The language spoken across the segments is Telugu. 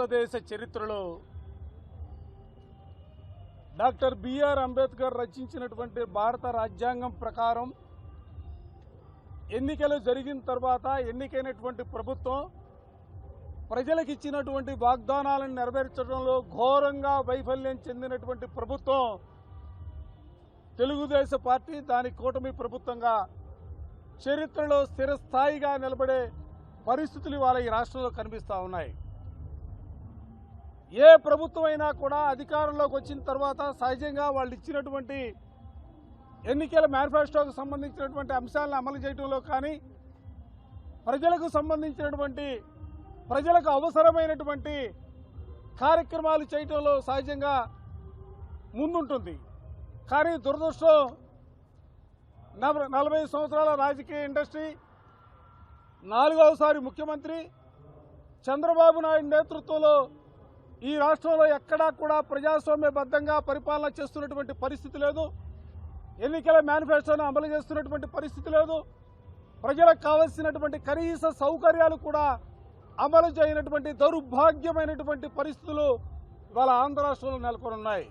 భారతదేశ చరిత్రలో డాక్టర్ బిఆర్ అంబేద్కర్ రచించినటువంటి భారత రాజ్యాంగం ప్రకారం ఎన్నికలు జరిగిన తర్వాత ఎన్నికైనటువంటి ప్రభుత్వం ప్రజలకు ఇచ్చినటువంటి వాగ్దానాలను నెరవేర్చడంలో ఘోరంగా వైఫల్యం చెందినటువంటి ప్రభుత్వం తెలుగుదేశం పార్టీ, దాని కూటమి ప్రభుత్వంగా చరిత్రలో స్థిరస్థాయిగా నిలబడే పరిస్థితులు ఇవాళ ఈ రాష్ట్రంలో కనిపిస్తూ ఉన్నాయి. ఏ ప్రభుత్వం అయినా కూడా అధికారంలోకి వచ్చిన తర్వాత సహజంగా వాళ్ళు ఇచ్చినటువంటి ఎన్నికల మేనిఫెస్టోకు సంబంధించినటువంటి అంశాలను అమలు చేయడంలో కానీ, ప్రజలకు సంబంధించినటువంటి ప్రజలకు అవసరమైనటువంటి కార్యక్రమాలు చేయడంలో సహజంగా ముందుంటుంది. కానీ దురదృష్టం 40 సంవత్సరాల రాజకీయ ఇండస్ట్రీ, 4వసారి ముఖ్యమంత్రి చంద్రబాబు నాయుడు నేతృత్వంలో ఈ రాష్ట్రంలో ఎక్కడా కూడా ప్రజాస్వామ్యబద్ధంగా పరిపాలన చేస్తున్నటువంటి పరిస్థితి లేదు. ఎన్నికల మేనిఫెస్టోను అమలు చేస్తున్నటువంటి పరిస్థితి లేదు. ప్రజలకు కావలసినటువంటి కనీస సౌకర్యాలు కూడా అమలు చేయనటువంటి దౌర్భాగ్యమైనటువంటి పరిస్థితులు ఇవాళ ఆంధ్ర రాష్ట్రంలో నెలకొని ఉన్నాయి.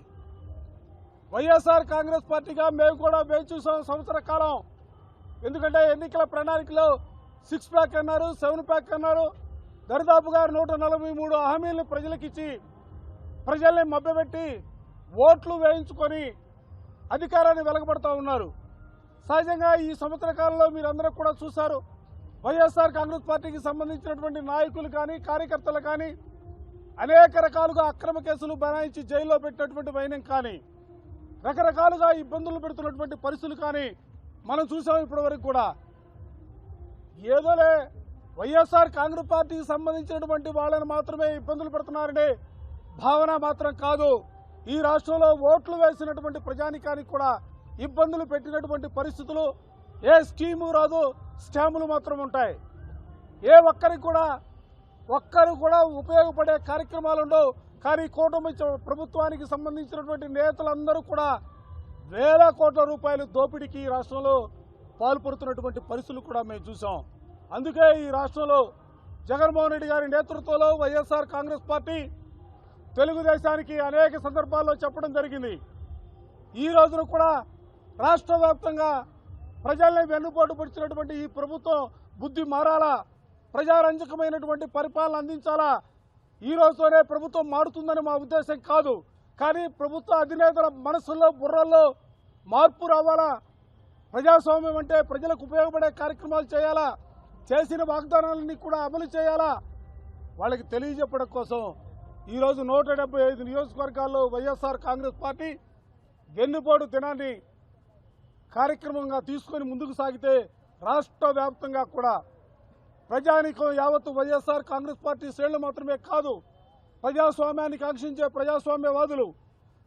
వైఎస్ఆర్ కాంగ్రెస్ పార్టీగా మేము కూడా వేచి చూసాం సంవత్సర కాలం. ఎందుకంటే ఎన్నికల ప్రణాళికలో 6 ప్యాక్ అన్నారు, 7 ప్యాక్ అన్నారు. దరిదాపుగా 143 హామీలను ప్రజలకు ఇచ్చి ప్రజల్ని మభ్యపెట్టి ఓట్లు వేయించుకొని అధికారాన్ని వెలగబడతా ఉన్నారు. సహజంగా ఈ సంవత్సర కాలంలో మీరందరూ కూడా చూశారు. వైఎస్ఆర్ కాంగ్రెస్ పార్టీకి సంబంధించినటువంటి నాయకులు కానీ, కార్యకర్తలు కానీ అనేక రకాలుగా అక్రమ కేసులు బనాయించి జైల్లో పెట్టినటువంటి వైనం కానీ, రకరకాలుగా ఇబ్బందులు పెడుతున్నటువంటి పరిస్థితులు కానీ మనం చూసాం. ఇప్పటి వరకు కూడా ఏదోలే వైఎస్ఆర్ కాంగ్రెస్ పార్టీకి సంబంధించినటువంటి వాళ్ళని మాత్రమే ఇబ్బందులు పెడుతున్నారనే భావన మాత్రం కాదు. ఈ రాష్ట్రంలో ఓట్లు వేసినటువంటి ప్రజానికానికి కూడా ఇబ్బందులు పెట్టినటువంటి పరిస్థితులు, ఏ స్కీము రాదు, స్కాములు మాత్రం ఉంటాయి. ఏ ఒక్కరు కూడా ఉపయోగపడే కార్యక్రమాలు ఉండవు. కానీ కూటమి ప్రభుత్వానికి సంబంధించినటువంటి నేతలందరూ కూడా వేల కోట్ల రూపాయలు దోపిడీకి ఈ రాష్ట్రంలో పాల్పడుతున్నటువంటి పరిస్థితులు కూడా మేము చూసాం. అందుకే ఈ రాష్ట్రంలో జగన్మోహన్ రెడ్డి గారి నేతృత్వంలో వైఎస్ఆర్ కాంగ్రెస్ పార్టీ తెలుగుదేశానికి అనేక సందర్భాల్లో చెప్పడం జరిగింది. ఈ రోజున కూడా రాష్ట్ర వ్యాప్తంగా ప్రజల్ని వెన్నుపోటు పడిచినటువంటి ఈ ప్రభుత్వం బుద్ధి మారాలా, ప్రజారంజకమైనటువంటి పరిపాలన అందించాలా. ఈ రోజుతోనే ప్రభుత్వం మారుతుందని మా ఉద్దేశం కాదు. కానీ ప్రభుత్వ అధినేతల మనసుల్లో, బుర్రల్లో మార్పు రావాలా. ప్రజాస్వామ్యం అంటే ప్రజలకు ఉపయోగపడే కార్యక్రమాలు చేయాలా, చేసిన వాగ్దానాలన్నీ కూడా అమలు చేయాలా, వాళ్ళకి తెలియజెప్పడం కోసం ఈరోజు 175 నియోజకవర్గాల్లో వైఎస్ఆర్ కాంగ్రెస్ పార్టీ వెన్నుపోటు దినాన్ని కార్యక్రమంగా తీసుకొని ముందుకు సాగితే రాష్ట్ర వ్యాప్తంగా కూడా ప్రజానీకం యావత్తు వైఎస్ఆర్ కాంగ్రెస్ పార్టీ శ్రేణులు మాత్రమే కాదు, ప్రజాస్వామ్యాన్ని కాంక్షించే ప్రజాస్వామ్యవాదులు,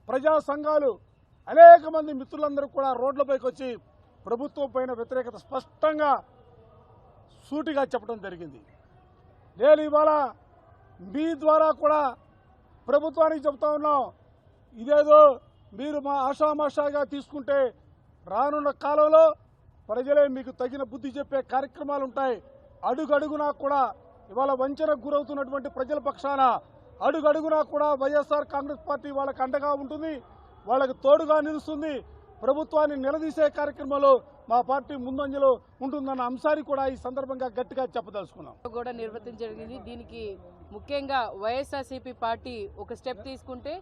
ప్రజా సంఘాలు, అనేక మంది మిత్రులందరూ కూడా రోడ్లపైకి వచ్చి ప్రభుత్వం పైన వ్యతిరేకత స్పష్టంగా సూటిగా చెప్పడం జరిగింది. నేను ఇవాళ మీ ద్వారా కూడా ప్రభుత్వానికి చెప్తా ఉన్నాం, ఇదేదో మీరు మా ఆషామాషాగా తీసుకుంటే రానున్న కాలంలో ప్రజలే మీకు తగిన బుద్ధి చెప్పే కార్యక్రమాలు ఉంటాయి. అడుగడుగునా కూడా ఇవాళ వంచనకు గురవుతున్నటువంటి ప్రజల పక్షాన అడుగడుగునా కూడా వైఎస్ఆర్ కాంగ్రెస్ పార్టీ వాళ్ళకి అండగా ఉంటుంది, వాళ్ళకి తోడుగా నిలుస్తుంది. ప్రభుత్వాన్ని నిలదీసే కార్యక్రమంలో మా పార్టీ ముందంజలో ఉంటుందన్న అంశాన్ని కూడా ఈ సందర్భంగా గట్టిగా చెప్పదలుచుకున్నాం. కూడా నిర్వర్తించగలిగింది. దీనికి ముఖ్యంగా వైఎస్ఆర్సీపీ పార్టీ ఒక స్టెప్ తీసుకుంటే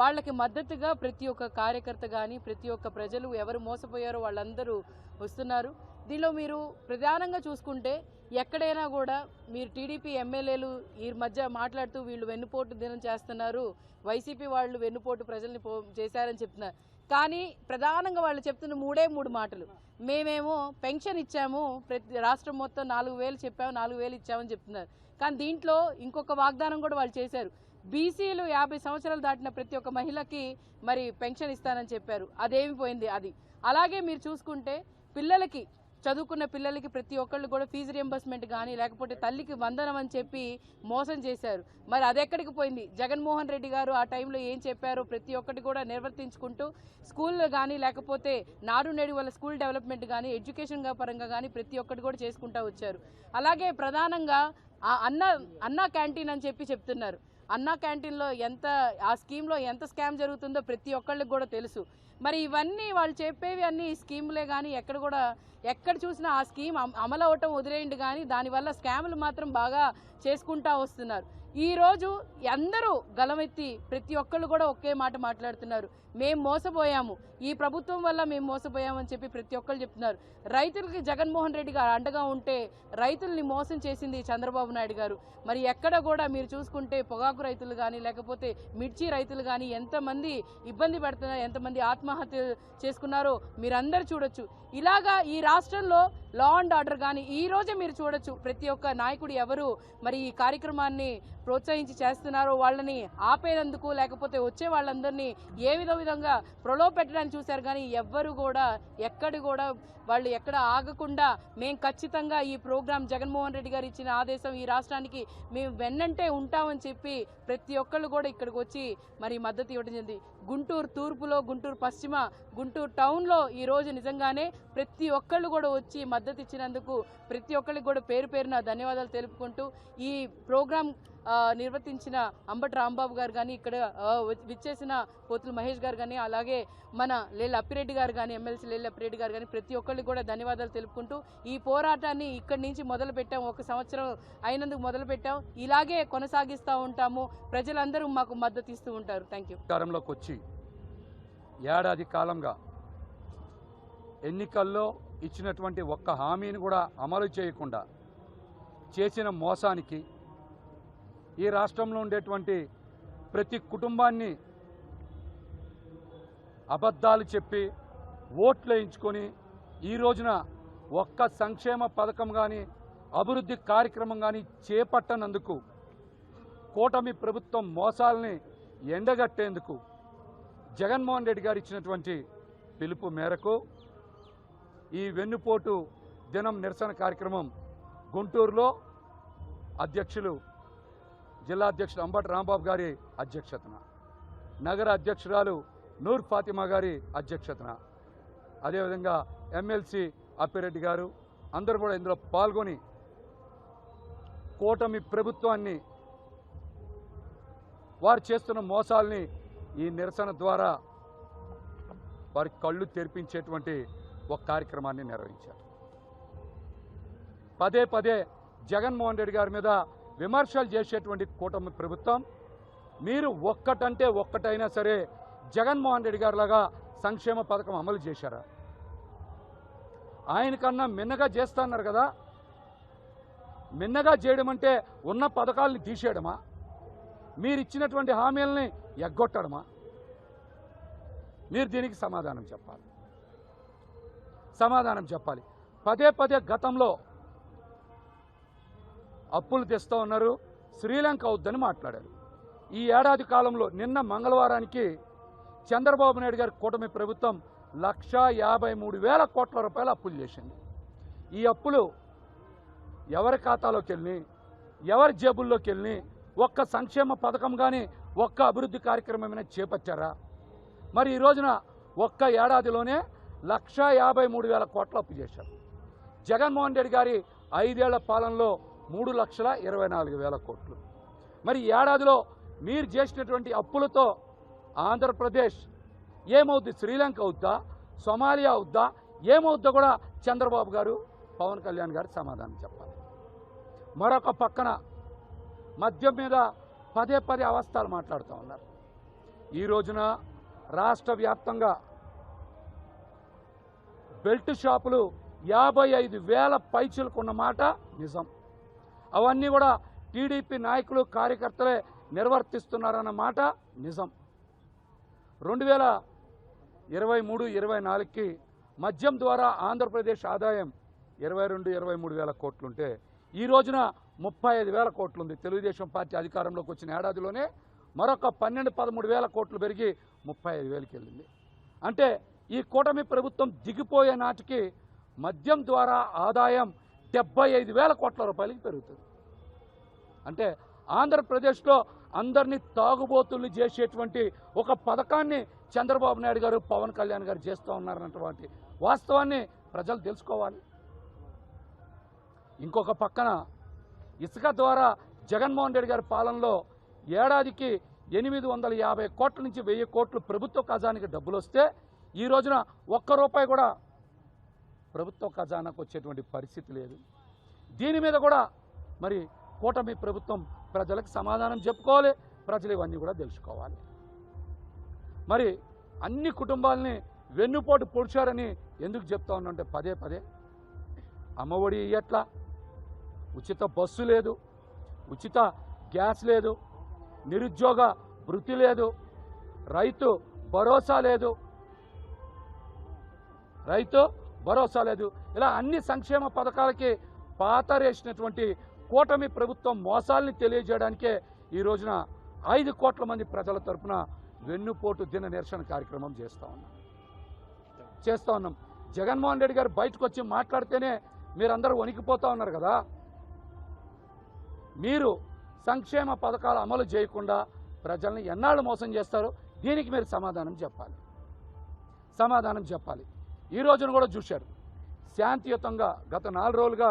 వాళ్ళకి మద్దతుగా ప్రతి ఒక్క కార్యకర్త కానీ, ప్రతి ఒక్క ప్రజలు ఎవరు మోసపోయారో వాళ్ళందరూ వస్తున్నారు. దీనిలో మీరు ప్రధానంగా చూసుకుంటే ఎక్కడైనా కూడా మీరు టీడీపీ ఎమ్మెల్యేలు ఈ మధ్య మాట్లాడుతూ వీళ్ళు వెన్నుపోటు దినం చేస్తున్నారు, వైసీపీ వాళ్ళు వెన్నుపోటు ప్రజల్ని చేశారని చెప్తున్నారు. కానీ ప్రధానంగా వాళ్ళు చెప్తున్న 3 మాటలు. మేమేమో పెన్షన్ ఇచ్చాము, ప్రతి రాష్ట్రం మొత్తం 4,000 చెప్పాము, 4,000 ఇచ్చామని చెప్తున్నారు. కానీ దీంట్లో ఇంకొక వాగ్దానం కూడా వాళ్ళు చేశారు. బీసీలు 50 సంవత్సరాలు దాటిన ప్రతి ఒక్క మహిళకి మరి పెన్షన్ ఇస్తానని చెప్పారు. అదేమి పోయింది అది. అలాగే మీరు చూసుకుంటే పిల్లలకి, చదువుకున్న పిల్లలకి ప్రతి ఒక్కళ్ళు కూడా ఫీజు రియంబర్స్మెంట్ కానీ, లేకపోతే తల్లికి వందనం అని చెప్పి మోసం చేశారు. మరి అది ఎక్కడికి పోయింది? జగన్మోహన్ రెడ్డి గారు ఆ టైంలో ఏం చెప్పారో ప్రతి ఒక్కటి కూడా నిర్వర్తించుకుంటూ స్కూల్ కానీ, లేకపోతే నాడు నేడు వాళ్ళ స్కూల్ డెవలప్మెంట్ కానీ, ఎడ్యుకేషన్ పరంగా కానీ ప్రతి ఒక్కటి కూడా చేసుకుంటూ వచ్చారు. అలాగే ప్రధానంగా ఆ అన్నా క్యాంటీన్ అని చెప్తున్నారు. అన్నా క్యాంటీన్లో ఎంత ఆ స్కీమ్లో ఎంత స్కామ్ జరుగుతుందో ప్రతి ఒక్కళ్ళకి కూడా తెలుసు. మరి ఇవన్నీ వాళ్ళు చెప్పేవి అన్నీ స్కీములే కానీ ఎక్కడ చూసినా ఆ స్కీమ్ అమలు అవటం వదిలేయండి కానీ దానివల్ల స్కాములు మాత్రం బాగా చేసుకుంటా వస్తున్నారు. ఈరోజు అందరూ గలమెత్తి ప్రతి ఒక్కళ్ళు కూడా ఒకే మాట మాట్లాడుతున్నారు, మేము మోసపోయాము, ఈ ప్రభుత్వం వల్ల మేము మోసపోయామని చెప్పి ప్రతి ఒక్కళ్ళు చెప్తున్నారు. రైతులకి జగన్మోహన్ రెడ్డి గారు అండగా ఉంటే రైతుల్ని మోసం చేసింది చంద్రబాబు నాయుడు గారు. మరి ఎక్కడ కూడా మీరు చూసుకుంటే పొగాకు రైతులు కానీ లేకపోతే మిర్చి రైతులు కానీ ఎంతమంది ఇబ్బంది పడుతున్నారు, ఎంతమంది ఆత్మహత్య చేసుకున్నారో మీరందరూ చూడొచ్చు. ఇలాగా ఈ రాష్ట్రంలో లా అండ్ ఆర్డర్ కానీ ఈ రోజే మీరు చూడొచ్చు ప్రతి ఒక్క నాయకుడు ఎవరు మరి ఈ కార్యక్రమాన్ని ప్రోత్సహించి చేస్తున్నారో వాళ్ళని ఆపేనందుకు లేకపోతే వచ్చే వాళ్ళందరినీ ఏ విధంగా ప్రలోభ పెట్టడానికి చూశారు కానీ ఎవ్వరు కూడా వాళ్ళు ఎక్కడ ఆగకుండా మేము ఖచ్చితంగా ఈ ప్రోగ్రాం జగన్మోహన్ రెడ్డి గారు ఇచ్చిన ఆదేశం ఈ రాష్ట్రానికి మేము వెన్నంటే ఉంటామని చెప్పి ప్రతి ఒక్కళ్ళు కూడా ఇక్కడికి వచ్చి మరి మద్దతు ఇవ్వడం జరిగింది. గుంటూరు తూర్పులో, గుంటూరు పశ్చిమ, గుంటూరు టౌన్లో ఈరోజు నిజంగానే ప్రతి ఒక్కళ్ళు కూడా వచ్చి మద్దతు ఇచ్చినందుకు ప్రతి ఒక్కరికి కూడా పేరున ధన్యవాదాలు తెలుపుకుంటూ ఈ ప్రోగ్రాం నిర్వర్తించిన అంబటి రాంబాబు గారు కానీ ఇక్కడ విచ్చేసిన పోతుల మహేష్ గారు కానీ అలాగే మన లేళ్ళ అప్పిరెడ్డి గారు కానీ ఎమ్మెల్సీ లేళ్ళ అప్పిరెడ్డి గారు కానీ ప్రతి ఒక్కరికి కూడా ధన్యవాదాలు తెలుపుకుంటూ ఈ పోరాటాన్ని ఇక్కడి నుంచి మొదలు పెట్టాం, 1 సంవత్సరం అయినందుకు మొదలు పెట్టాం, ఇలాగే కొనసాగిస్తూ ఉంటాము, ప్రజలందరూ మాకు మద్దతు ఇస్తూ ఉంటారు. Thank you. అధికారంలోకి వచ్చి ఏడాది కాలంగా ఎన్నికల్లో ఇచ్చినటువంటి ఒక్క హామీని కూడా అమలు చేయకుండా చేసిన మోసానికి ఈ రాష్ట్రంలో ఉండేటువంటి ప్రతి కుటుంబాన్ని అబద్ధాలు చెప్పి ఓట్లు వేయించుకొని ఈ రోజున ఒక్క సంక్షేమ పథకం కానీ అభివృద్ధి కార్యక్రమం కానీ చేపట్టనందుకు కూటమి ప్రభుత్వం మోసాలని ఎండగట్టేందుకు జగన్మోహన్ రెడ్డి గారు ఇచ్చినటువంటి పిలుపు మేరకు ఈ వెన్నుపోటు దినం నిరసన కార్యక్రమం గుంటూరులో జిల్లా అధ్యక్షుడు అంబటి రాంబాబు గారి అధ్యక్షతన, నగర అధ్యక్షురాలు నూర్ ఫాతిమా గారి అధ్యక్షతన, అదేవిధంగా ఎమ్మెల్సీ అప్పిరెడ్డి గారు అందరూ కూడా ఇందులో పాల్గొని కూటమి ప్రభుత్వాన్ని వారు చేస్తున్న మోసాలని ఈ నిరసన ద్వారా వారి కళ్ళు తెరిపించేటువంటి ఒక కార్యక్రమాన్ని నిర్వహించారు. పదే జగన్మోహన్ రెడ్డి గారి మీద విమర్శలు చేసేటువంటి కూటమి ప్రభుత్వం మీరు ఒక్కటంటే ఒక్కటైనా సరే జగన్మోహన్ రెడ్డి గారిలాగా సంక్షేమ పథకం అమలు చేశారా? ఆయనకన్నా మిన్నగా చేస్తున్నారు కదా. మిన్నగా చేయడం అంటే ఉన్న పథకాలని తీసేయడమా? మీరు ఇచ్చినటువంటి హామీలని ఎగ్గొట్టడమా? మీరు దీనికి సమాధానం చెప్పాలి. పదే గతంలో అప్పులు తెస్తూ ఉన్నారు, శ్రీలంక అవుద్దని మాట్లాడారు. ఈ ఏడాది కాలంలో నిన్న మంగళవారానికి చంద్రబాబు నాయుడు గారి కూటమి ప్రభుత్వం 1,53,000 కోట్ల రూపాయలు అప్పులు చేసింది. ఈ అప్పులు ఎవరి ఖాతాలోకి వెళ్ళి ఎవరి జేబుల్లోకి వెళ్ళి ఒక్క సంక్షేమ పథకం కానీ ఒక్క అభివృద్ధి కార్యక్రమమైనా చేపట్టారా? మరి ఈ రోజున ఒక్క ఏడాదిలోనే 1,53,000 కోట్ల అప్పు చేశారు. జగన్మోహన్ రెడ్డి గారి 5 ఏళ్ల పాలనలో 3,24,000 కోట్లు. మరి ఏడాదిలో మీరు చేసినటువంటి అప్పులతో ఆంధ్రప్రదేశ్ ఏమవుద్ది? శ్రీలంక అవుద్దా, సొమాలియా అవుద్దా, ఏమవుద్దో కూడా చంద్రబాబు గారు, పవన్ కళ్యాణ్ గారు సమాధానం చెప్పాలి. మరొక పక్కన మద్యం మీద పదే అవస్థలు మాట్లాడుతూ ఉన్నారు. ఈ రోజున రాష్ట్ర వ్యాప్తంగా బెల్ట్ షాపులు 55,000 పైచులకు ఉన్న మాట నిజం. అవన్నీ కూడా టీడీపీ నాయకులు కార్యకర్తలే నిర్వర్తిస్తున్నారన్న మాట నిజం. 2023-24కి మద్యం ద్వారా ఆంధ్రప్రదేశ్ ఆదాయం 22-23 కోట్లుంటే ఈ రోజున 35,000 కోట్లు ఉంది. తెలుగుదేశం పార్టీ అధికారంలోకి వచ్చిన ఏడాదిలోనే మరొక 12-13 కోట్లు పెరిగి 35,000కి వెళ్ళింది. అంటే ఈ కూటమి ప్రభుత్వం దిగిపోయే నాటికి మద్యం ద్వారా ఆదాయం 75,000 కోట్ల రూపాయలకి పెరుగుతుంది. అంటే ఆంధ్రప్రదేశ్లో అందరినీ తాగుబోతుల్ని చేసేటువంటి ఒక పథకాన్ని చంద్రబాబు నాయుడు గారు, పవన్ కళ్యాణ్ గారు చేస్తూ ఉన్నారన్నటువంటి వాస్తవాన్ని ప్రజలు తెలుసుకోవాలి. ఇంకొక పక్కన ఇసుక ద్వారా జగన్మోహన్ రెడ్డి గారి పాలనలో ఏడాదికి 850 కోట్ల నుంచి 1000 కోట్లు ప్రభుత్వ ఖజానాకి డబ్బులు వస్తే ఈ రోజున ఒక్క రూపాయి కూడా ప్రభుత్వ ఖజానాకు వచ్చేటువంటి పరిస్థితి లేదు. దీని మీద కూడా మరి కూటమి ప్రభుత్వం ప్రజలకు సమాధానం చెప్పుకోవాలి, ప్రజలు ఇవన్నీ కూడా తెలుసుకోవాలి. మరి అన్ని కుటుంబాలని వెన్నుపోటు పొడిచారని ఎందుకు చెప్తా ఉన్నంటే పదే పదే అమ్మఒడి ఇయ్యట్లా, ఉచిత బస్సు లేదు, ఉచిత గ్యాస్ లేదు, నిరుద్యోగ వృత్తి లేదు, రైతు భరోసా లేదు, ఇలా అన్ని సంక్షేమ పథకాలకి పాతరేసినటువంటి కూటమి ప్రభుత్వం మోసాల్ని తెలియజేయడానికే ఈ రోజున 5 కోట్ల మంది ప్రజల తరపున వెన్నుపోటు దిన నిరసన కార్యక్రమం చేస్తా ఉన్నాం. జగన్మోహన్ రెడ్డి గారు బయటకు వచ్చి మాట్లాడితేనే మీరందరూ వణికిపోతా ఉన్నారు కదా. మీరు సంక్షేమ పథకాలు అమలు చేయకుండా ప్రజల్ని ఎన్నాళ్ళు మోసం చేస్తారో దీనికి మీరు సమాధానం చెప్పాలి. ఈ రోజున కూడా చూశారు, శాంతియుతంగా గత 4 రోజులుగా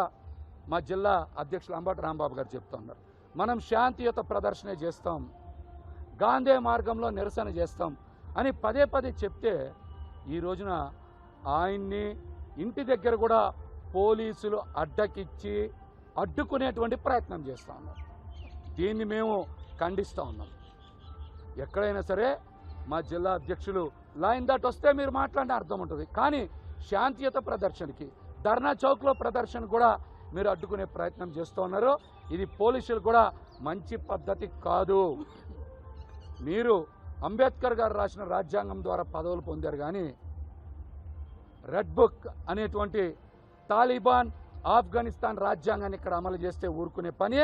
మా జిల్లా అధ్యక్షులు అంబటి రాంబాబు గారు చెప్తా ఉన్నారు, మనం శాంతియుత ప్రదర్శన చేస్తాం, గాంధీ మార్గంలో నిరసన చేస్తాం అని పదే పదే చెప్తే ఈ రోజున ఆయన్ని ఇంటి దగ్గర కూడా పోలీసులు అడ్డకిచ్చి అడ్డుకునేటువంటి ప్రయత్నం చేస్తూ ఉన్నారు. దీన్ని మేము ఖండిస్తూ ఉన్నాం. ఎక్కడైనా సరే మా జిల్లా అధ్యక్షులు లైన్ దాటి వస్తే మీరు మాట్లాడిన అర్థం ఉంటుంది, కానీ శాంతియుత ప్రదర్శనకి ధర్నా చౌక్లో ప్రదర్శన కూడా మీరు అడ్డుకునే ప్రయత్నం చేస్తూ ఉన్నారు. ఇది పోలీసులు కూడా మంచి పద్ధతి కాదు. మీరు అంబేద్కర్ గారు రాసిన రాజ్యాంగం ద్వారా పదవులు పొందారు, కానీ రెడ్ బుక్ అనేటువంటి తాలిబాన్ ఆఫ్ఘనిస్తాన్ రాజ్యాంగాన్ని ఇక్కడ అమలు చేస్తే ఊరుకునే పనే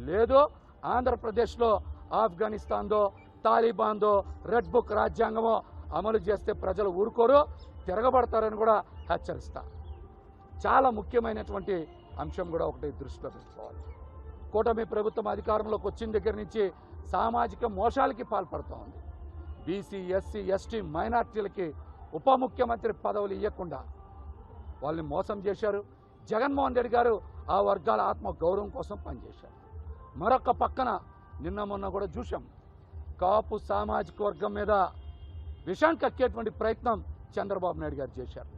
లేదు. ఆంధ్రప్రదేశ్లో ఆఫ్ఘనిస్తాన్దో తాలిబాన్దో రెడ్ బుక్ రాజ్యాంగమో అమలు చేస్తే ప్రజలు ఊరుకోరు, తిరగబడతారని కూడా హెచ్చరిస్తా. చాలా ముఖ్యమైనటువంటి అంశం కూడా ఒకటి దృష్టిలో పెట్టుకోవాలి. కూటమి ప్రభుత్వం అధికారంలోకి వచ్చిన దగ్గర నుంచి సామాజిక మోసాలకి పాల్పడుతూ ఉంది. బీసీ, ఎస్సీ, ఎస్టీ, మైనార్టీలకి ఉప ముఖ్యమంత్రి పదవులు ఇవ్వకుండా వాళ్ళని మోసం చేశారు. జగన్మోహన్ రెడ్డి గారు ఆ వర్గాల ఆత్మ గౌరవం కోసం పనిచేశారు. మరొక పక్కన నిన్న మొన్న కూడా చూశాం, కాపు సామాజిక వర్గం మీద విషం కక్కేటువంటి ప్రయత్నం చంద్రబాబు నాయుడు గారు చేశారు.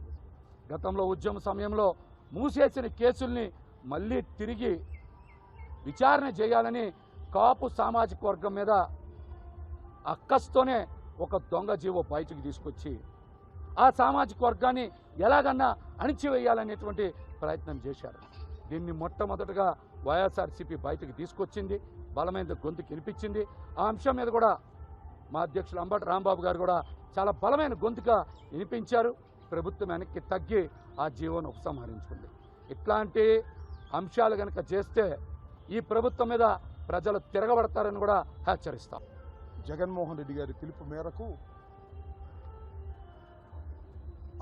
గతంలో ఉద్యమ సమయంలో మూసేసిన కేసుల్ని మళ్ళీ తిరిగి విచారణ చేయాలని కాపు సామాజిక వర్గం మీద అక్కస్తోనే ఒక దొంగ జీవో బయటకు తీసుకొచ్చి ఆ సామాజిక వర్గాన్ని ఎలాగన్నా అణిచివేయాలనేటువంటి ప్రయత్నం చేశారు. దీన్ని మొట్టమొదటగా వైఎస్ఆర్సీపీ బయటకు తీసుకొచ్చింది, బలమైన గొంతుకు వినిపించింది. ఆ అంశం మీద కూడా మా అధ్యక్షులు అంబటి రాంబాబు గారు కూడా చాలా బలమైన గొంతుగా వినిపించారు. ప్రభుత్వం వెనక్కి తగ్గి ఆ జీవోను ఉపసంహరించుకుంది. ఇట్లాంటి అంశాలు కనుక చేస్తే ఈ ప్రభుత్వం మీద ప్రజలు తిరగబడతారని కూడా హెచ్చరిస్తాం. జగన్మోహన్ రెడ్డి గారి పిలుపు మేరకు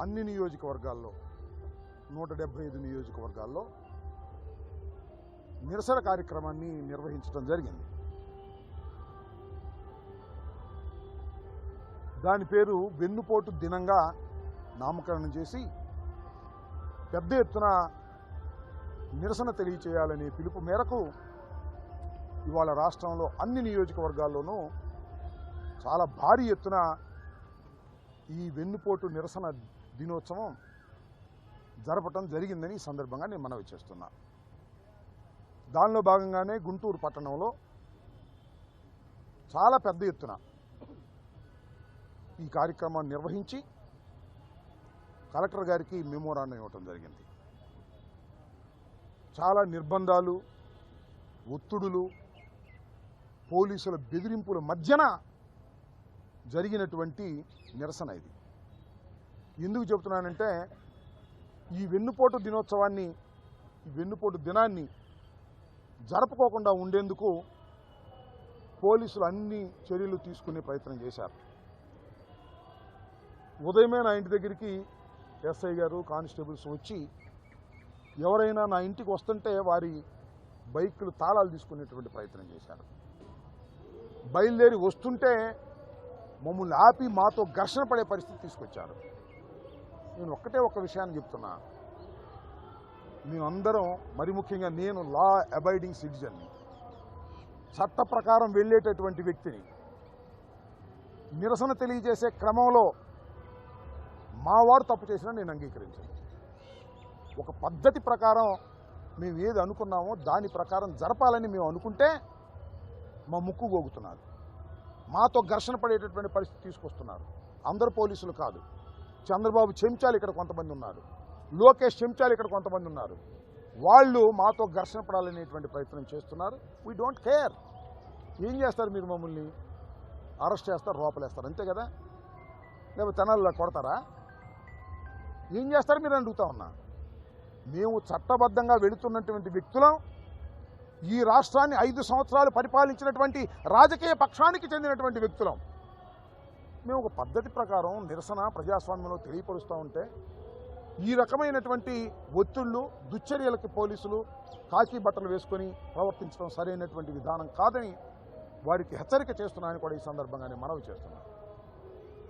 అన్ని నియోజకవర్గాల్లో 175 నియోజకవర్గాల్లో నిరసన కార్యక్రమాన్ని నిర్వహించడం జరిగింది. దాని పేరు వెన్నుపోటు దినంగా నామకరణం చేసి పెద్ద ఎత్తున నిరసన తెలియచేయాలనే పిలుపు మేరకు ఇవాళ రాష్ట్రంలో అన్ని నియోజకవర్గాల్లోనూ చాలా భారీ ఎత్తున ఈ వెన్నుపోటు నిరసన దినోత్సవం జరపటం జరిగిందని ఈ సందర్భంగా నేను మనవి చేస్తున్నా. దానిలో భాగంగానే గుంటూరు పట్టణంలో చాలా పెద్ద ఎత్తున ఈ కార్యక్రమాన్ని నిర్వహించి కలెక్టర్ గారికి మెమోరాండం ఇవ్వటం జరిగింది. చాలా నిర్బంధాలు, ఒత్తిడులు, పోలీసుల బెదిరింపుల మధ్యన జరిగినటువంటి నిరసన ఇది. ఎందుకు చెబుతున్నానంటే ఈ వెన్నుపోటు దినోత్సవాన్ని, ఈ వెన్నుపోటు దినాన్ని జరపుకోకుండా ఉండేందుకు పోలీసులు అన్ని చర్యలు తీసుకునే ప్రయత్నం చేశారు. ఉదయమే నా ఇంటి దగ్గరికి ఎస్ఐ గారు, కానిస్టేబుల్స్ వచ్చి ఎవరైనా నా ఇంటికి వస్తుంటే వారి బైకులు తాళాలు తీసుకునేటువంటి ప్రయత్నం చేశారు. బయలుదేరి వస్తుంటే మమ్మల్ని ఆపి మాతో ఘర్షణ పడే పరిస్థితి తీసుకొచ్చారు. నేను ఒక్కటే ఒక్క విషయాన్ని చెప్తున్నా, మేమందరం, మరి ముఖ్యంగా నేను లా అబైడింగ్ సిటిజన్ని, చట్ట ప్రకారం వెళ్ళేటటువంటి వ్యక్తిని నిరసన తెలియజేసే క్రమంలో మావాడు తప్పు చేసినా నేను అంగీకరించాను. ఒక పద్ధతి ప్రకారం మేము ఏది అనుకున్నామో దాని ప్రకారం జరపాలని మేము అనుకుంటే మా ముక్కు గోగుతున్నారు. మాతో ఘర్షణ పడేటటువంటి పరిస్థితి తీసుకొస్తున్నారు. అందరు పోలీసులు కాదు. చంద్రబాబు చెంచాలు ఇక్కడ కొంతమంది ఉన్నారు, లోకేష్ చెంచాలు ఇక్కడ కొంతమంది ఉన్నారు. వాళ్ళు మాతో ఘర్షణ పడాలనేటువంటి ప్రయత్నం చేస్తున్నారు. We don't care. ఏం చేస్తారు మీరు? మమ్మల్ని అరెస్ట్ చేస్తారు, లోపలేస్తారు, అంతే కదా? లేకపోతే తెనాలిలో కొడతారా? ఏం చేస్తారు మీరు అడుగుతా ఉన్నా. మేము చట్టబద్ధంగా వెళుతున్నటువంటి వ్యక్తులం. ఈ రాష్ట్రాన్ని 5 సంవత్సరాలు పరిపాలించినటువంటి రాజకీయ పక్షానికి చెందినటువంటి వ్యక్తులం. మేము ఒక పద్ధతి ప్రకారం నిరసన ప్రజాస్వామ్యంలో తెలియపరుస్తూ ఉంటే ఈ రకమైనటువంటి ఒత్తిళ్లు, దుశ్చర్యలకి పోలీసులు కాకి బట్టలు వేసుకొని ప్రవర్తించడం సరైనటువంటి విధానం కాదని వారికి హెచ్చరిక చేస్తున్నానని కూడా ఈ సందర్భంగానే మనవి చేస్తున్నాను.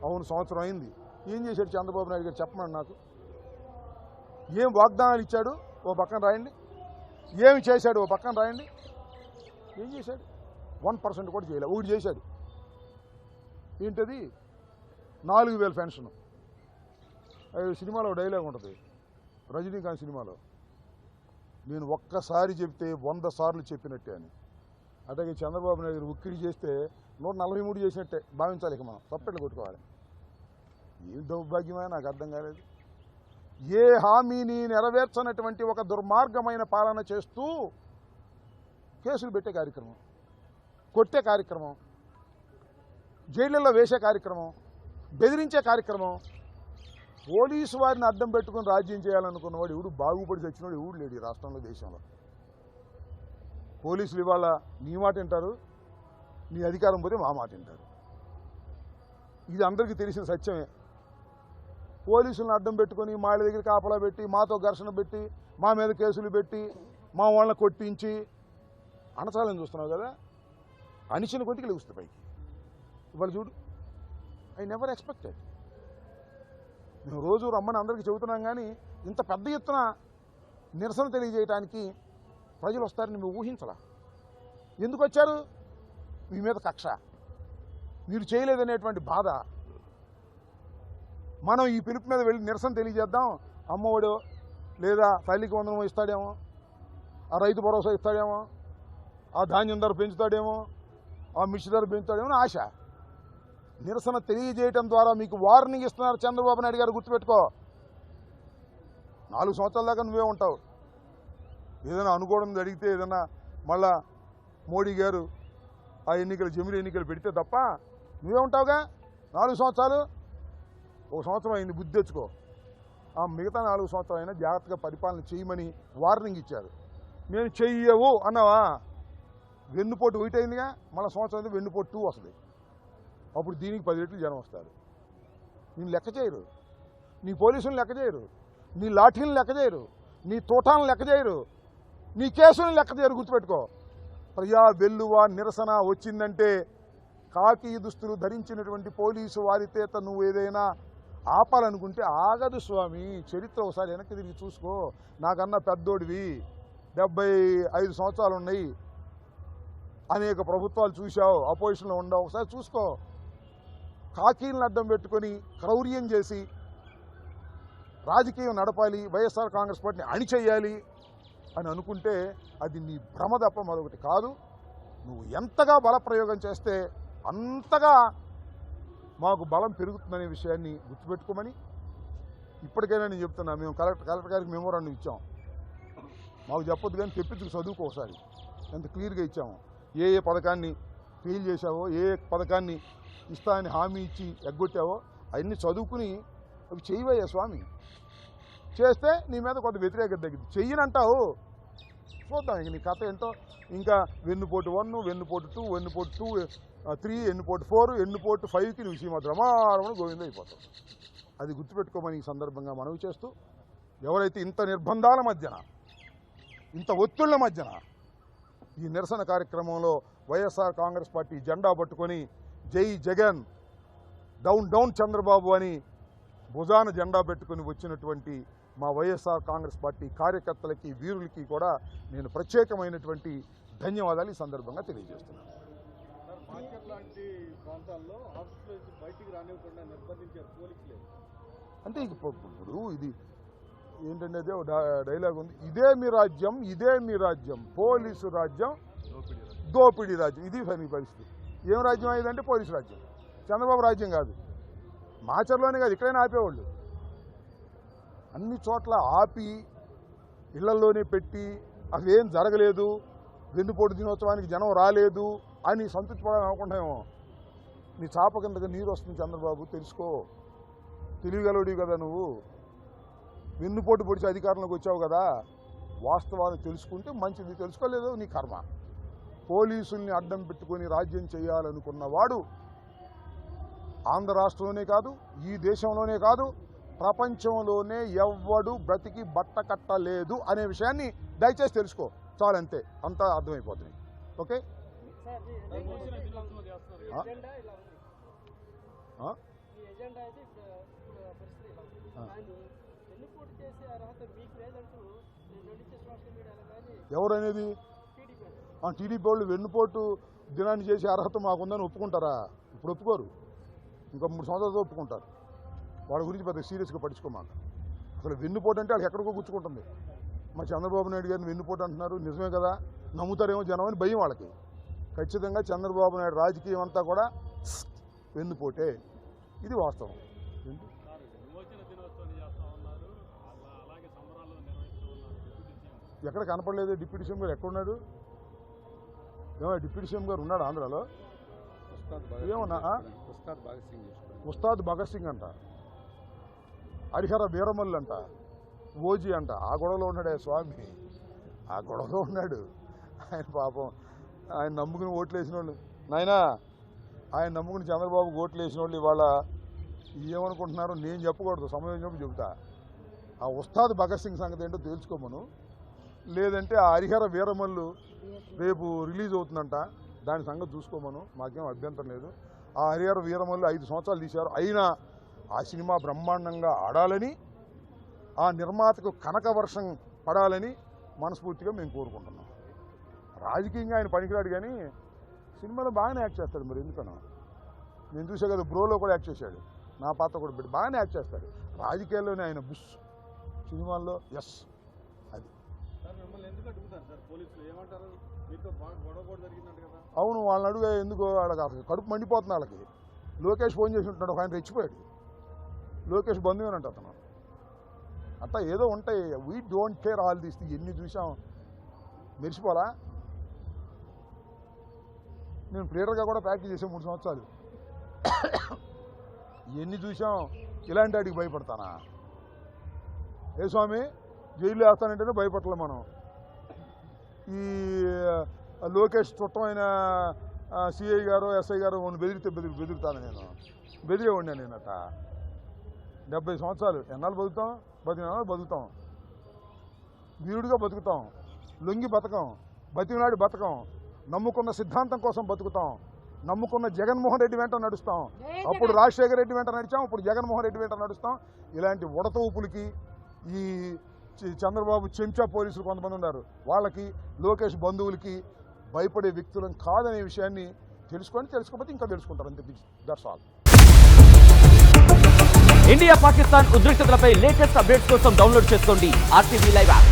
అవును, సంవత్సరం అయింది. ఏం చేశాడు చంద్రబాబు నాయుడు గారు చెప్పమని నాకు. ఏం వాగ్దానాలు ఇచ్చాడు ఓ పక్కన రాయండి, ఏమి చేశాడు ఓ పక్కన రాయండి. ఏం చేశాడు? 1% కూడా చేయలే. ఒకటి చేశాడు. ఏంటది? 4000 పెన్షన్. సినిమాలో డైలాగ్ ఉంటుంది, రజనీకాంత్ సినిమాలో, నేను ఒక్కసారి చెప్తే 100 సార్లు చెప్పినట్టే అని. అట్లాగే చంద్రబాబు నాయుడు గారు ఉక్కిరి చేస్తే 143 చేసినట్టే భావించాలి. ఇక మనం తప్పెట్లు కొట్టుకోవాలి. ఏం దౌర్భాగ్యమే నాకు అర్థం కాలేదు. ఏ హామీని నెరవేర్చనటువంటి ఒక దుర్మార్గమైన పాలన చేస్తూ కేసులు పెట్టే కార్యక్రమం, కొట్టే కార్యక్రమం, జైళ్లలో వేసే కార్యక్రమం, బెదిరించే కార్యక్రమం, పోలీసు వారిని అడ్డం పెట్టుకుని రాజ్యం చేయాలనుకున్నవాడు ఎవడు, బాగుపడి చచ్చినవాడు ఎవడు లేడు ఈ రాష్ట్రంలో, దేశంలో. పోలీసులు ఇవాళ నీ మాట వింటారు, నీ అధికారం పోతే మా మాట వింటారు. ఇది అందరికీ తెలిసిన సత్యమే. పోలీసులను అడ్డం పెట్టుకొని మా దగ్గర కాపలా పెట్టి, మాతో ఘర్షణ పెట్టి, మా మీద కేసులు పెట్టి, మా వాళ్ళని కొట్టించి అణచాలని చూస్తున్నావు కదా. అణిచిన కొద్దికి లెగుస్తుంది పైకి. ఇవాళ చూడు, ఐ నెవర్ ఎక్స్పెక్టెడ్. మేము రోజు రమ్మని అందరికీ చెబుతున్నాం, కానీ ఇంత పెద్ద ఎత్తున నిరసన తెలియజేయడానికి ప్రజలు వస్తారని మేము ఊహించలా. ఎందుకు వచ్చారు? మీ మీద కక్ష, మీరు చేయలేదనేటువంటి బాధ. మనం ఈ పిలుపు మీద వెళ్ళి నిరసన తెలియజేద్దాం, అమ్మఒడో లేదా తల్లికి వందనం ఇస్తాడేమో, ఆ రైతు భరోసా ఇస్తాడేమో, ఆ ధాన్యం ధర పెంచుతాడేమో, ఆ మిర్చి ధర పెంచుతాడేమో ఆశ. నిరసన తెలియజేయడం ద్వారా మీకు వార్నింగ్ ఇస్తున్నారు చంద్రబాబు నాయుడు గారు, గుర్తుపెట్టుకో. 4 సంవత్సరాల దాకా నువ్వే ఉంటావు. ఏదైనా అనుకోవడం జరిగితే ఏదైనా మళ్ళా మోడీ గారు ఆ ఎన్నికలు, జమిలి ఎన్నికలు పెడితే తప్ప నువ్వే ఉంటావుగా 4 సంవత్సరాలు. 1 సంవత్సరం అయింది, బుద్ధి తెచ్చుకో. ఆ మిగతా 4 సంవత్సరాలు అయినా జాగ్రత్తగా పరిపాలన చేయమని వార్నింగ్ ఇచ్చారు. మేము చెయ్యవు అన్నావా, వెన్నుపోటు 1 అయిందిగా, మళ్ళీ సంవత్సరం అయితే వెన్నుపోటు 2 వస్తుంది. అప్పుడు దీనికి 10 రెట్లు జనం వస్తారు. నేను లెక్క చేయరు, నీ పోలీసులను లెక్క చేయరు, నీ లాఠీలను లెక్క చేయరు, నీ తోటాలను లెక్క చేయరు, నీ కేసులను లెక్క చేయరు. గుర్తుపెట్టుకో. ప్రజా వెల్లువ నిరసన వచ్చిందంటే కాకి దుస్తులు ధరించినటువంటి పోలీసు వారి చేత నువ్వు ఏదైనా ఆపాలనుకుంటే ఆగదు స్వామి. చరిత్ర ఒకసారి వెనక్కి తిరిగి చూసుకో. నాకన్నా పెద్దోడివి, 75 సంవత్సరాలు ఉన్నాయి, అనేక ప్రభుత్వాలు చూశావు, అపోజిషన్లో ఉండవు. ఒకసారి చూసుకో. కాకీలను అడ్డం పెట్టుకొని క్రౌర్యం చేసి రాజకీయం నడపాలి, వైఎస్ఆర్ కాంగ్రెస్ పార్టీని అణిచేయాలి అని అనుకుంటే అది నీ భ్రమ తప్ప మరొకటి కాదు. నువ్వు ఎంతగా బలప్రయోగం చేస్తే అంతగా మాకు బలం పెరుగుతుందనే విషయాన్ని గుర్తుపెట్టుకోమని ఇప్పటికైనా నేను చెప్తున్నా. మేము కలెక్టర్ గారికి మెమోరాండం ఇచ్చాం. మాకు చెప్పొద్దు కానీ తెప్పించుకు చదువుకో ఒకసారి, ఎంత క్లియర్గా ఇచ్చాము. ఏ ఏ పథకాన్ని ఫెయిల్ చేశావో, ఏ ఏ పథకాన్ని ఇస్తా అని హామీ ఇచ్చి ఎగ్గొట్టావో అవన్నీ చదువుకుని అవి చేయవయ్యా స్వామి. చేస్తే నీ మీద కొంత వ్యతిరేకత తగ్గింది. చెయ్యనంటావు, చూద్దాం ఇంక నీ కథ ఏంటో. ఇంకా వెన్నుపోటు 1, వెన్నుపోటు 2, వెన్నుపోటు 2, 3, వెన్నుపోటు 4, వెన్నుపోటు 5కి నువ్వు సీమ ద్రమారమణ గోవింద అయిపోతావు. అది గుర్తుపెట్టుకోమని ఈ సందర్భంగా మనవి చేస్తూ, ఎవరైతే ఇంత నిర్బంధాల మధ్యన, ఇంత ఒత్తిళ్ల మధ్యన ఈ నిరసన కార్యక్రమంలో వైఎస్ఆర్ కాంగ్రెస్ పార్టీ జెండా పట్టుకొని జై జగన్, డౌన్ డౌన్ చంద్రబాబు అని భుజాన జెండా పెట్టుకుని వచ్చినటువంటి మా వైఎస్ఆర్ కాంగ్రెస్ పార్టీ కార్యకర్తలకి, వీరులకి కూడా నేను ప్రత్యేకమైనటువంటి ధన్యవాదాలు ఈ సందర్భంగా తెలియజేస్తున్నాను. అంటే ఇప్పుడు ఇది ఏంటంటే అదే డైలాగ్ ఉంది, ఇదే మీ రాజ్యం, ఇదే మీ రాజ్యం, పోలీసు రాజ్యం, దోపిడీ రాజ్యం. ఇది మీ పరిస్థితి. ఏం రాజ్యం అయ్యేదంటే పోలీసు రాజ్యం. చంద్రబాబు రాజ్యం కాదు. మాచర్లోనే కాదు, ఇక్కడైనా ఆపేవాళ్ళు. అన్ని చోట్ల ఆపి ఇళ్లలోనే పెట్టి అసలు ఏం జరగలేదు, వెన్నుపోటు దినోత్సవానికి జనం రాలేదు అని సంతృప్తి పడాలని అనుకుంటామేమో. నీ చాప కిందకి నీరు వస్తుంది చంద్రబాబు, తెలుసుకో. తెలియగలవుడివి కదా నువ్వు. వెన్నుపోటు పొడిచి అధికారంలోకి వచ్చావు కదా, వాస్తవాన్ని తెలుసుకుంటే మంచిది. తెలుసుకోలేదు నీ కర్మ. పోలీసుల్ని అడ్డం పెట్టుకొని రాజ్యం చేయాలనుకున్నవాడు ఆంధ్ర రాష్ట్రంలోనే కాదు, ఈ దేశంలోనే కాదు, ప్రపంచంలోనే ఎవ్వడు బ్రతికి బట్ట కట్టలేదు అనే విషయాన్ని దయచేసి తెలుసుకో. చాలంతే, అంతా అర్థమైపోతుంది. ఓకే. ఎవరనేది? టీడీపీ వాళ్ళు వెన్నుపోటు దినాన్ని చేసే అర్హత మాకుందని ఒప్పుకుంటారా? ఇప్పుడు ఒప్పుకోరు. ఇంకా 3 సంవత్సరాలతో ఒప్పుకుంటారు. వాళ్ళ గురించి పెద్ద సీరియస్గా పట్టించుకోమాక. అసలు వెన్నుపోటు అంటే వాళ్ళకి ఎక్కడికో గుచ్చుకుంటుంది. మా చంద్రబాబు నాయుడు గారిని వెన్నుపోటు అంటున్నారు, నిజమే కదా, నమ్ముతారేమో జనం అని భయం వాళ్ళకి. ఖచ్చితంగా చంద్రబాబు నాయుడు రాజకీయం అంతా కూడా వెన్నుపోటే. ఇది వాస్తవం. ఎక్కడ కనపడలేదు డిప్యూటీ సీఎం గారు? ఎక్కడున్నాడు? ఏమో డిప్యూటీ సీఎం గారు ఉన్నాడు ఆంధ్రాలో? ఏమన్నా ఉస్తాద్ భగత్ సింగ్ అంట, హరిహర వీరమల్లు అంట, ఓజీ అంట. ఆ గొడవలో ఉన్నాడే స్వామి, ఆ గొడవలో ఉన్నాడు ఆయన. పాపం ఆయన నమ్ముకుని ఓట్లు వేసిన వాళ్ళు, నాయనా ఆయన నమ్ముకుని చంద్రబాబుకి ఓట్లు వేసిన వాళ్ళు ఇవాళ ఏమనుకుంటున్నారో నేను చెప్పకూడదు, సమయం చెప్పి చెబుతా. ఆ ఉస్తాద్ భగత్ సింగ్ సంగతి ఏంటో తెలుసుకోమను. లేదంటే ఆ హరిహర వీరమల్లు రేపు రిలీజ్ అవుతుందంట, దాని సంగతి చూసుకోమను. మాకేం అభ్యంతరం లేదు. ఆ హరిహర వీరమల్లు 5 సంవత్సరాలు తీశారు, అయినా ఆ సినిమా బ్రహ్మాండంగా ఆడాలని, ఆ నిర్మాతకు కనక వర్షం పడాలని మనస్ఫూర్తిగా మేము కోరుకుంటున్నాం. రాజకీయంగా ఆయన పనికిరాడు, కానీ సినిమాలో బాగానే యాక్ట్ చేస్తాడు. మరి ఎందుకన్నా నేను చూసా కదా, బ్రోలో కూడా యాక్ట్ చేశాడు, నా పాత్ర కూడా పెట్టి బాగానే యాక్ట్ చేస్తాడు. రాజకీయాల్లోనే ఆయన బుష్, సినిమాల్లో ఎస్. అది అవును, వాళ్ళని అడుగు ఎందుకు, వాళ్ళకి అసలు కడుపు మండిపోతుంది వాళ్ళకి. లోకేష్ ఫోన్ చేసి ఉంటున్నాడు, ఒక ఆయన రెచ్చిపోయాడు. లోకేష్ బంధువేనంట అతను. అట్లా ఏదో ఉంటాయి. We don't care all these things. ఎన్ని చూసాం, మెరిసిపోలా. నేను ప్లేయర్గా కూడా ప్రాక్టీస్ చేసాను 3 సంవత్సరాలు. ఎన్ని చూసాం, ఇలాంటి వాటికి భయపడతానా? ఏ స్వామి జైల్లో వేస్తానంటేనే భయపడలే మనం. ఈ లోకేష్ చుట్టమైన సిఐ గారు ఎస్ఐ గారు బెదిరుతాను నేను. బెదిరే ఉండే నేనట. 70 సంవత్సరాలు ఎన్నాళ్ళు బతుకుతాం? 10 నెలలు బతుకుతాం. వీరుడిగా బతుకుతాం, లొంగి బతకం, బతికినాడు బతకం, నమ్ముకున్న సిద్ధాంతం కోసం బతుకుతాం, నమ్ముకున్న జగన్మోహన్ రెడ్డి వెంట నడుస్తాం. అప్పుడు రాజశేఖర రెడ్డి వెంట నడిచాం, ఇప్పుడు జగన్మోహన్ రెడ్డి వెంట నడుస్తాం. ఇలాంటి ఉడత ఊపులకి ఈ చంద్రబాబు చెంచా పోలీసులు కొంతమంది ఉన్నారు, వాళ్ళకి లోకేష్ బంధువులకి భయపడే వ్యక్తులం కాదనే విషయాన్ని తెలుసుకోకపోతే ఇంకా తెలుసుకుంటారు. అంతే. That's all. ఇండియా పాకిస్తాన్ ఉద్రిక్తతలపై లేటెస్ట్ అప్డేట్స్ కోసం డౌన్లోడ్ చేసుకోండి RTV లైవ్ యాప్.